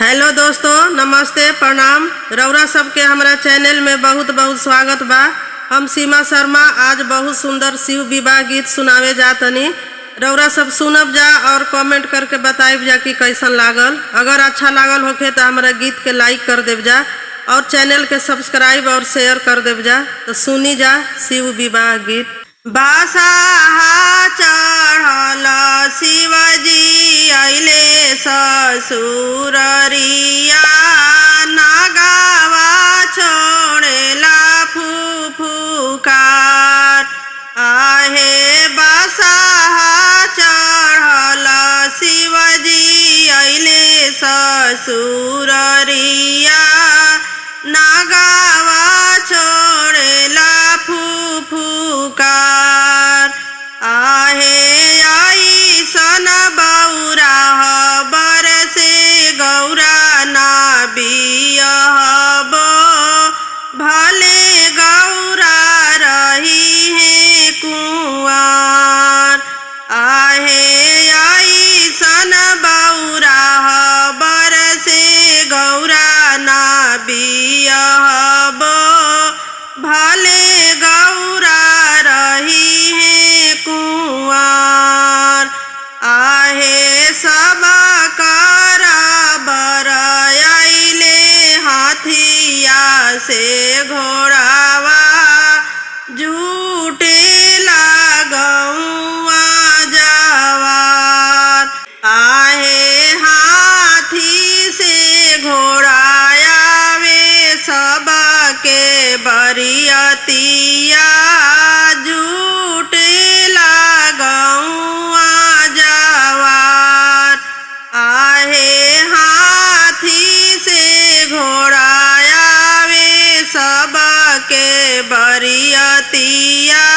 Hello दोस्तों, नमस्ते, प्रणाम। रौरा सबके हमारा चैनल में बहुत बहुत स्वागत बा। हम सीमा शर्मा आज बहुत सुंदर शिव विवाह गीत सुनावे जातनी। रौरा सब सुनब जा और कमेंट करके बताइब जा कि कैसन लागल। अगर अच्छा लागल होखे तो हमारा गीत के लाइक कर देव जा और चैनल के सब्सक्राइब और शेयर कर देव जा। तो सुनी जा शिव विवाह गीत। बासाहा चढ़ल शिवजी अइले ससुररिया, नागावा छोड़ेला फुफुकार। आहे बासाहा चढ़ल शिवजी अइले ससुररिया, नागावा छोड़ेला फुफुकार। आहे ऐसन बौरा बरसे गौरा ना बियहबो, भले गौरा रही है कुंवार। आहे ऐसन बौरा बरसे गौरा ना बियहबो, भले गौरा रही है कुंवार। आहे सब करा बर अइले हाथिया से घोड़ावा, जुटेला गौआ जवार। आहे हाथी से घोड़ायावे सबके बरियतिया, जुटेला गौआ जवार। आहे हाथी से घोड़ायावे सबके बरियतिया,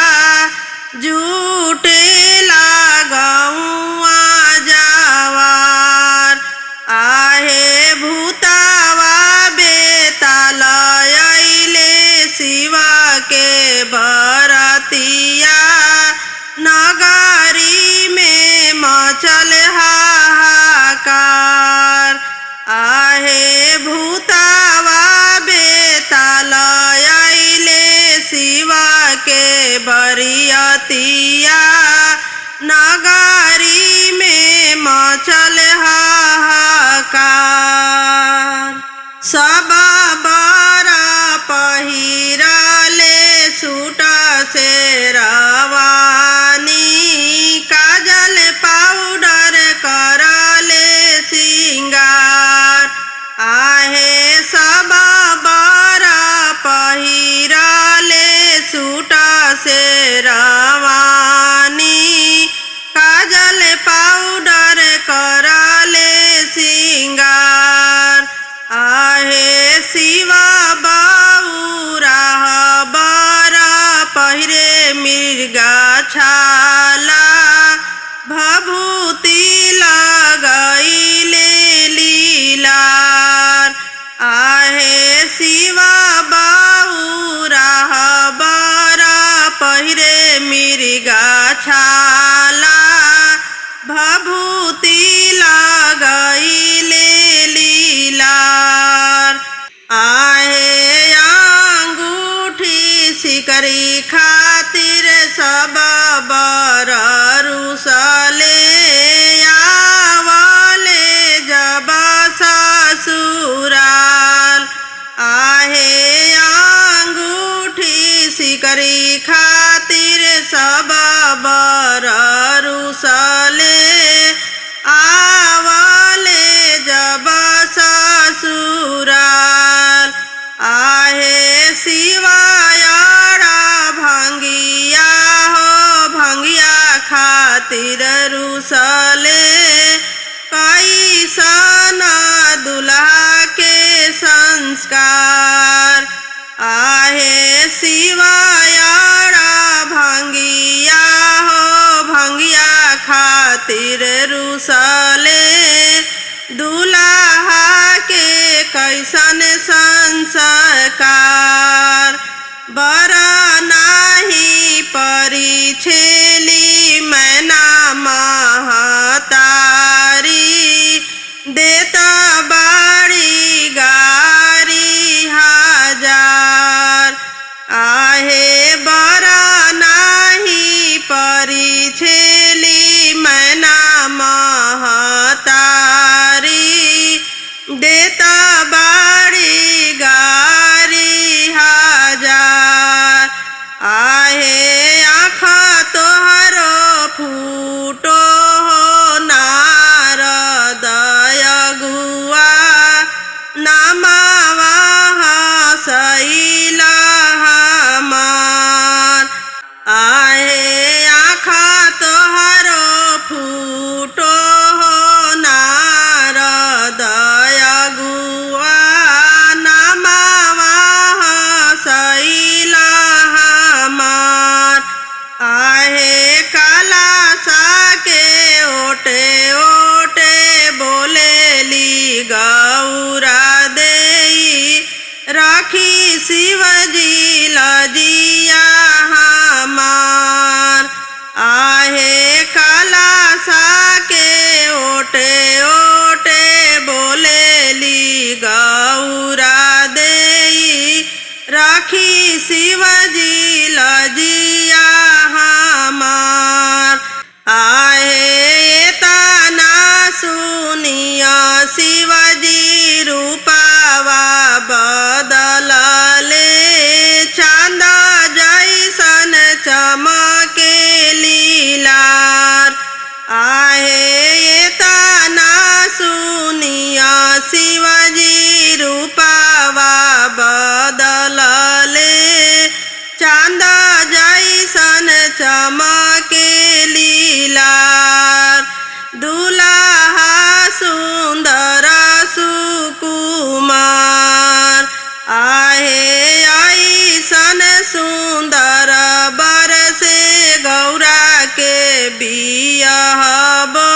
जुटेला गौआ जवार। आहे भूतावा बेताल अइले शिवा के बरतिया, नगरी में मचल हाहाकार। आहे भूतावा बेताल अइले शिवा के बरियतिया, नगरी में मचल हाहाकार। सब बर पहिरले सूट से रवानी, काजल पाउडर करले सिंगार। आहे सब बर पहिरले सूट से रवानी, काजल पाउडर करले सिंगार। आहे शिवा बौरा बर पहिरे मिर्गा छाला, भभूति लगैले लीलार। आहे शिवा बौरा बर पहिरे मिर्गा छाला, भभूति लगैले लीलार। आहे अंगूठी सिकरी खातिर सब बर रुसले, आवले जब ससुराल। आहे अंगूठी सिकरी खातिर सब बर रुसले, आवले जब ससुराल। आहे शिवायरा भंगिया हो भंगिया खातिर रुसले, कैसन दुल्हा के संस्कार। आहे शिवायरा भंगिया हो भंगिया खातिर रुसले, दुल्हा के कैसन संस्कार। बर नाही परिछेली मैना महतारी, देता बा देता बाड़ी गारी हजार। आहे आँखा तोहरो फूटो हो नारद अगुआ, नामावा हसैला हमार। आहे आँखा तोहरो फूटो हो नारद अगुआ, नामावा हसैला हमार। आहे काला साके ओटे ओटे बोलेली गौरा देई, राखी शिवजी लजिया हमार। आहे काला साके ओटे ओटे बोलेली गौरा देई, राखी शिवजी लजिया हमार। आहे तना सुनिया शिवजी रूपावा बदलले, चांदा जैसन चमके लीलार। आहे तना सुनिया शिवजी रूपावा बदलले, चांदा जैसन चमके लीलार। दुल्हा सुंदर सुकुमार, आहे ऐसन सुंदर बर से गौरा के बियाहबो,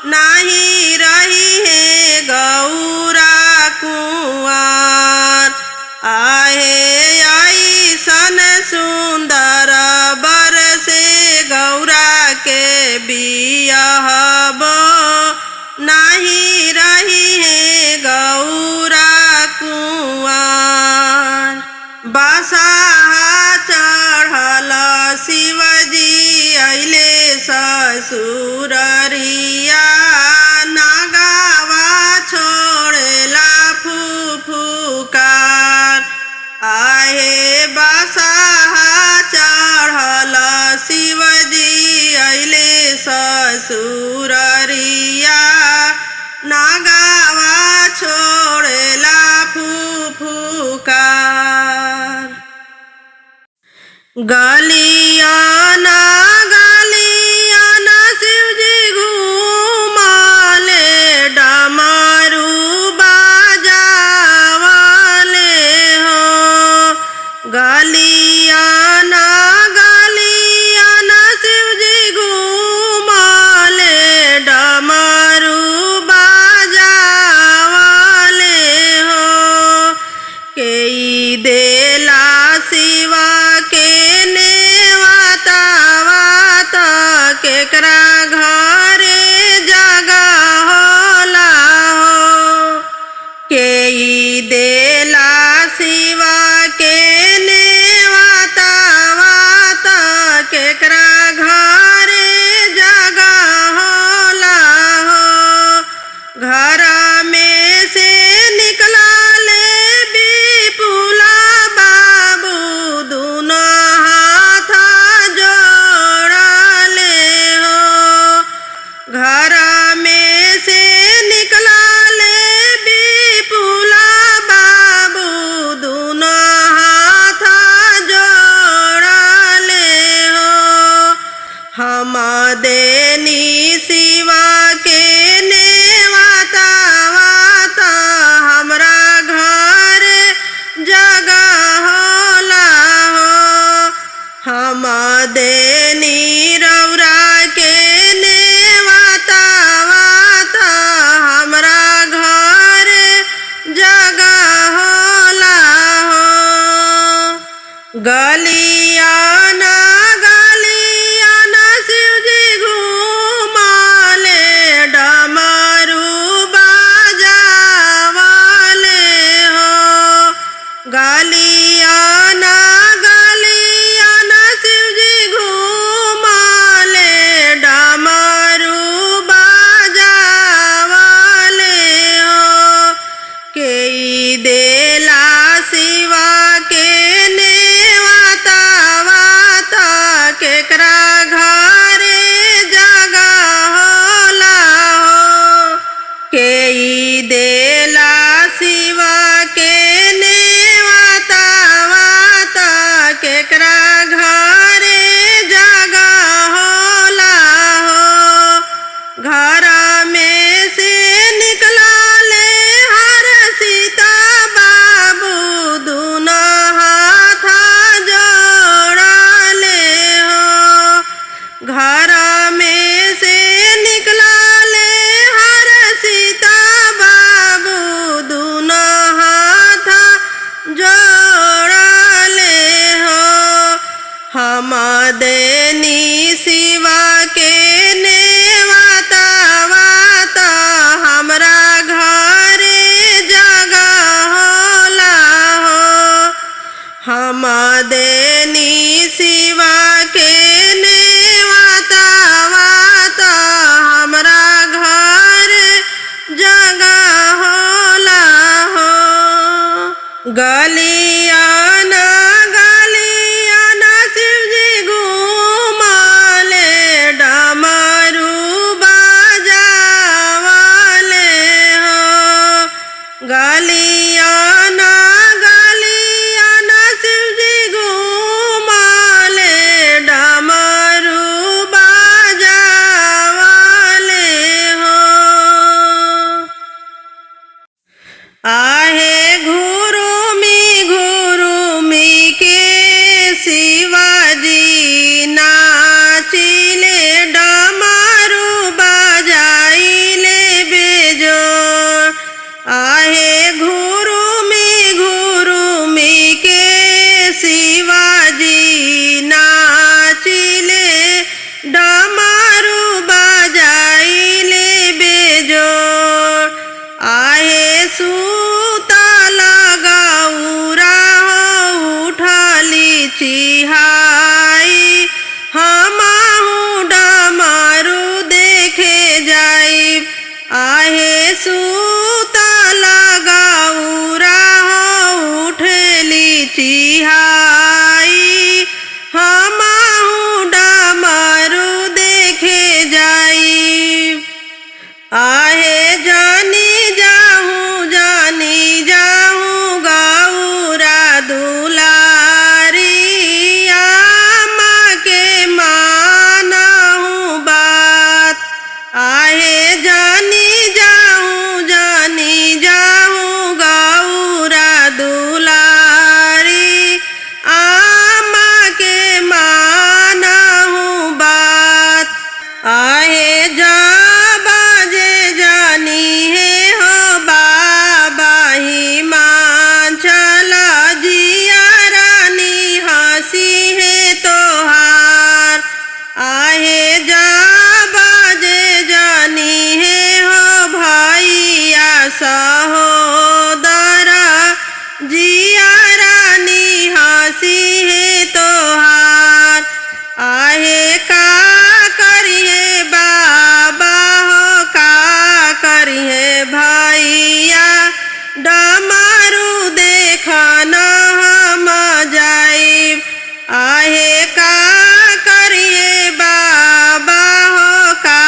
नाही रही है गौरा कुंवार। आहे ऐसन सुंदर बर से गौरा के बियाहबो, नाही रही है गौरा कुंवार। बसाहा चढ़ल शिवजी अइले ससुररिया, नागावा छोड़ेला फुफुकार। आहे बसाहा चढ़ल शिवजी अइले ससुररिया, नागावा छोड़ेला फुफुकार। गलियान गलियान शिवजी घूमले, डमरू बाजावले हो। गलियान गलियान शिवजी घूमले, डमरू बाजावले हो। केई देला शिवा के नेवाता वाता, केकरा घरे जगह होला हो। केई देला शिवा के नेवाता वाता, केकरा घरे जगह होला हो। घर में से निकला ले विपुला बाबू, दोनों हाथ जोड़ले हो। घर में से निकला ले विपुला बाबू, दोनों हाथ जोड़ले हो। हम देनी शिवा के नेवाता वाता, हमरा घर जगह होला हो। हम देनी रौरा के नेवाता वाता, हमरा घर जगह होला हो। गलियान गलियान शिवजी घूमले, डमरू बाजावले हो। गलियान गलियान शिवजी घूमले, डमरू बाजावले हो। देला शिवा के नेवता वाता केकरा घरे जगह होला हो। घर में से निकला ले हर सीता बाबू दूना हाथ जोड़ा ले हो। घर में से निकला ले हर सीता बाबू दूना हाथ जोड़ा ले हो। हम देनी शिवा के नेवता वाता हमरा घरे जगह होला हो। हम देनी शिवा के नेवता वाता हमरा घरे जगह होला हो। गलियाना गलियाना शिवजी घूमले डमरू बजावले हो। गलियाना गलियाना शिवजी घूमले डमरू बजावले हो। आहे घुरुमी के शिवाजी नाचिले डमरू बजाइले बेजोर। आहे घुरुमी के शिवाजी नाचिले डमरू बजाइले बेजोर। आहे सूतल गौरा हो उठली चिहाई हमहु डमरू देखे जाइब। आहे सूतल गौरा हो उठली चिहाई हमहु डमरू देखे जाइब। आहे जानी जाहूँ गौरा दुलारी आमा के मानहूँ बात। आहे जानी जाहूँ गौरा दुलारी आमा के मानहूँ बात। आहे जा बाजे जानी है हो बाबा ही मान चला जिया रानी हंसी है तोहार। आहे जा बाजे जानी है हो भैया सहोदरा जिया रानी हंसी है तोहार। आहे का करिए बाबा हो का करिए भैया डमरू देखना हम जाइब। आहे का करिए बाबा हो का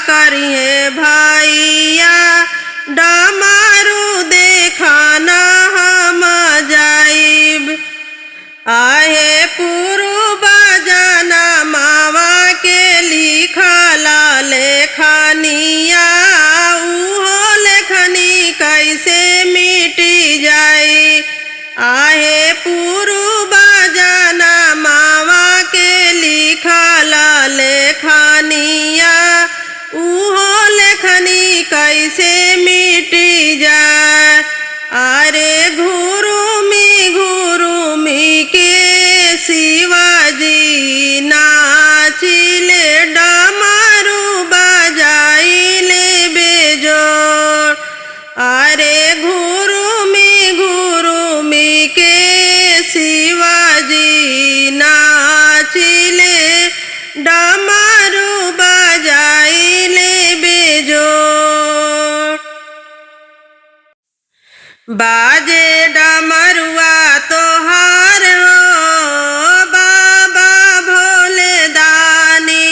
करिए भैया डमरू देखना हम जाइब। आहे पूर्व जाना मावा के लिखला लेखनिया उहो लेखनी कैसे मिटी जाई। आहे पूर्व जाना मावा के लिखला लेखनिया उहो लेखनी कैसे मिटी जाए। अरे घुरुमी के शिवाजी नाचिले डमरू बजाइले बेजोर। अरे घुरुमी के शिवाजी नाचिले डमरू बजाइले बेजोर। बाजे डमरुआ तोहार हो बाबा भोले दानी।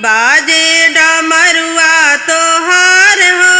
बाजे डमरुआ तोहार हो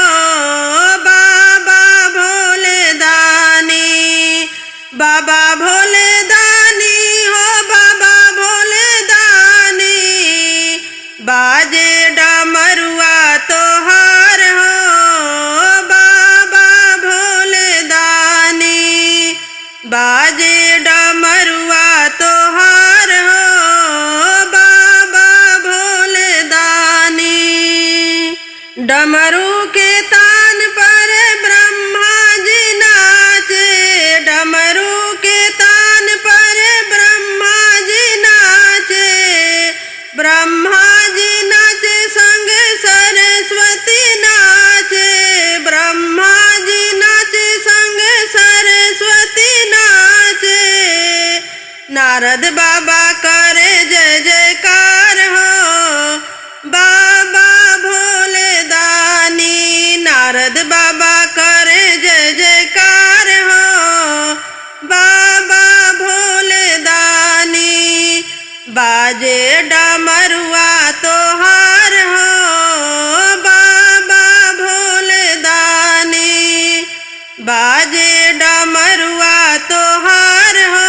बाजे डमरुआ तोहार हो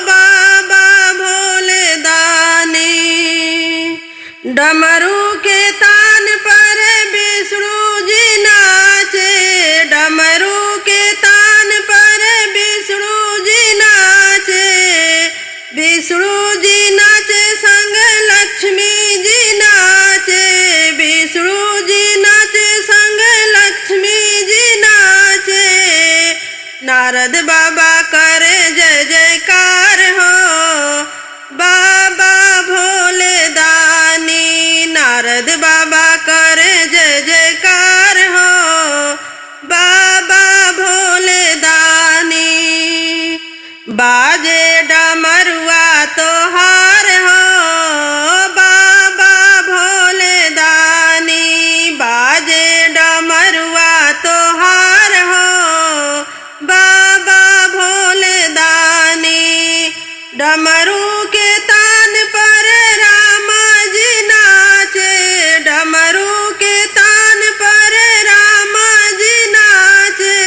बाबा भोले दानी। डमरू के तान पर विष्णु जी नाचे, डमरू के तान पर विष्णु जी नाचे। विष्णु जी नाचे संग लक्ष्मी जी नाचे, विष्णु जी नाचे संग लक्ष्मी जी नाचे। नारद बाबा करे जय जयकार हो बाबा भोले दानी। नारद बाबा करे जय जयकार हो बाबा भोले दानी। बाजे डमरुआ तोहार हो बाबा भोले दानी। बाजे डमरुआ तोहार हो बाबा भोले दानी। डमरू के तान पर रामा जी नाचे, डमरू के तान पर रामा जी नाचे।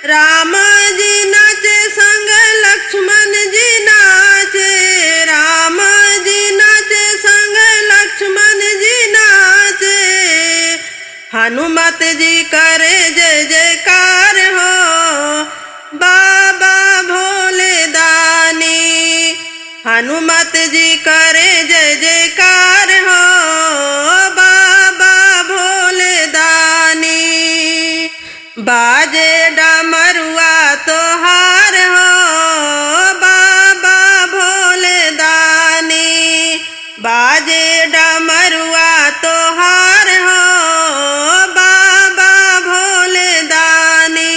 रामा जी नाचे संग लक्ष्मण जी नाचे, रामा जी नाचे संग लक्ष्मण जी नाचे। हनुमत जी करे जय जयकार हो बाबा भोले दानी। हनुमत जी करे जय जयकार हो बाबा भोले दानी। बाजे डमरुआ तोहार हो बाबा भोले दानी। बाजे डमरुआ तोहार हो बाबा भोले दानी।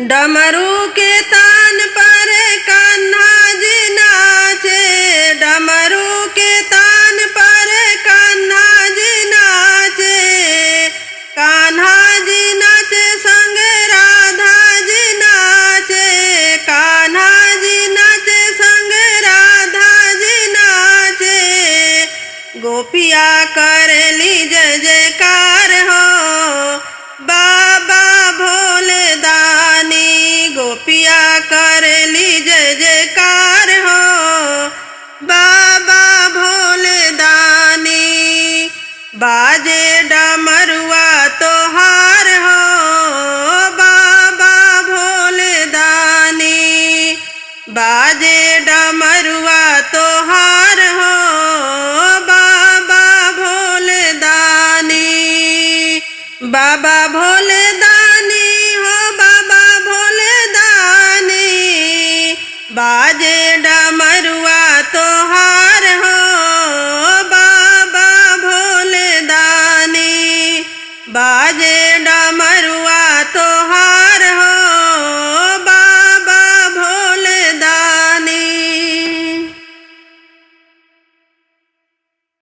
डमरू के तान पर कान्हा जी नाचे, डमरू के तान पर कान्हा जी नाचे। कान्हा जी नाचे संग राधा जी नाचे, कान्हा जी नाचे संग राधा जी नाचे। गोपिया करेली जय जयकार हो बाबा भोले दानी। गोपिया करेली जय जयकार हो बाबा भोले दानी। बाजे डमरुआ तोहार हो बाबा भोले दानी। बाजे डमरुआ तोहार हो बाबा भोले दानी। बाबा भोले दानी हो बाबा भोले दानी। बाजे डमरुआ तोहार हो बाबा भोले दानी। बाजे डमरुआ